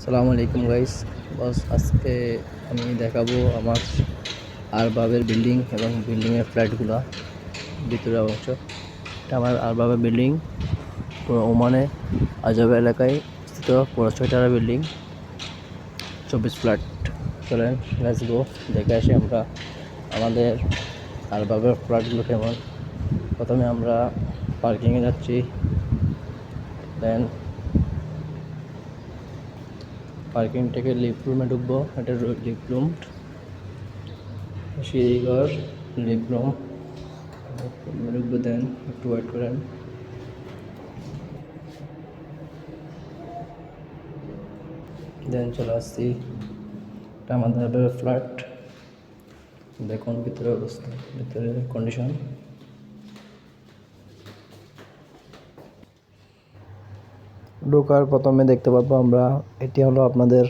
আসসালামু আলাইকুম গাইস। বস, আজকে আমি দেখাবো আমার আরবাবের বিল্ডিং এবং বিল্ডিংয়ের ফ্ল্যাটগুলো ভিতরের অংশ। এটা আমার আরবাবের বিল্ডিং, পুরো ওমানে আজাবে এলাকায় স্থিত, পুরো 6 তলা বিল্ডিং, 24 ফ্ল্যাট। চলেন লেটস গো, দেখে আসি আমরা আমাদের আরবাবের ফ্ল্যাটগুলো কেমন। প্রথমে আমরা পার্কিংয়ে যাচ্ছি, দেন পার্কিং থেকে লিফট রুমে ঢুকবো। এটা লিফট রুম, সিঁড়িঘর, লিফট রুম ঢুকবো। দেন একটু ওয়েট করেন। দেন চলে আসছি, এটা আমাদের ফ্ল্যাট। দেখুন ভিতরে অবস্থা, ভিতরে কন্ডিশন। ঢোকার প্রথমে দেখতে পাবো আমরা, এটি হলো আপনাদের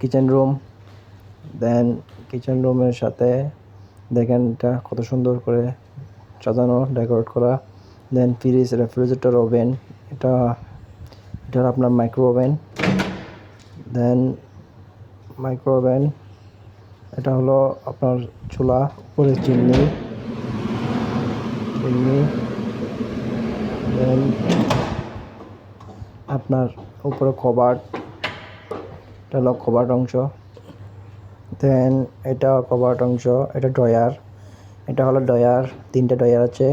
কিচেন রুম। দেন কিচেন রুমের সাথে দেখেন এটা কত সুন্দর করে সাজানো, ডেকোরেট করা। দেন ফ্রিজ, রেফ্রিজারেটর, ওভেন, এটা আপনার মাইক্রো ওভেন। দেন মাইক্রো ওভেন, এটা হলো আপনার চুলা, উপরে চিমনি। দেন আপনার উপরে কবার্ড, এটা হলো কবার্ড অংশ। দেন এটা কবার্ড অংশ, এটা ড্রয়ার, এটা হলো ড্রয়ার, 3টে ড্রয়ার আছে।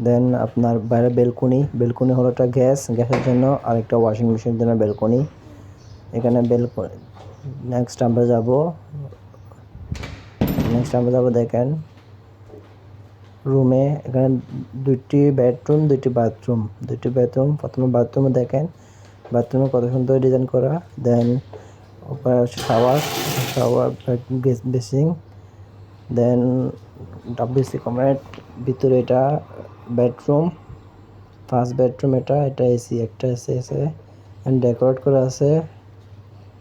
দেন আপনার বাইরে বেলকনি হলো একটা গ্যাসের জন্য, আর একটা ওয়াশিং মেশিনের জন্য বেলকনি। এখানে বেলকনি। নেক্সট আমরা যাব দেখেন রুমে। এখানে 2টি বেডরুম, 2টি বাথরুম। প্রথমে বাথরুমে দেখেন, বাথরুমে কত সুন্দর ডিজাইন করা। দেন উপরে শাওয়ার বেসিং। দেন ডাব্লিউসি কমেট। ভিতরে এটা বেডরুম, ফার্স্ট বেডরুম, এটা এসি, একটা এসি আছে অ্যান্ড ডেকোরেট করা আছে।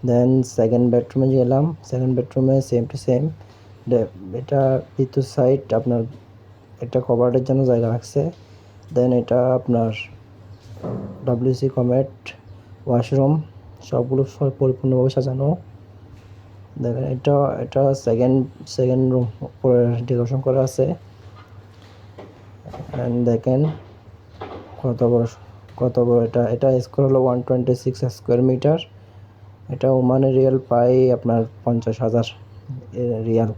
দেন সেকেন্ড বেডরুমে গেলাম, সেকেন্ড বেডরুমে সেম টু সেম। এটা ভিতর সাইড আপনার একটা কভারের জন্য জায়গা রাখছে। দেন এটা আপনার ডাব্লিউসি কমেট, ওয়াশরুম, সবগুলো পরিপূর্ণভাবে সাজানো। দেখেন এটা সেকেন্ড রুম, উপরে ডেকোরেশন করা আছে। অ্যান্ড দেখেন কত বড় এটা স্কোয়ার হলো 126 স্কোয়ার মিটার। এটা ওমানে রিয়াল পাই আপনার 50,000 রিয়াল।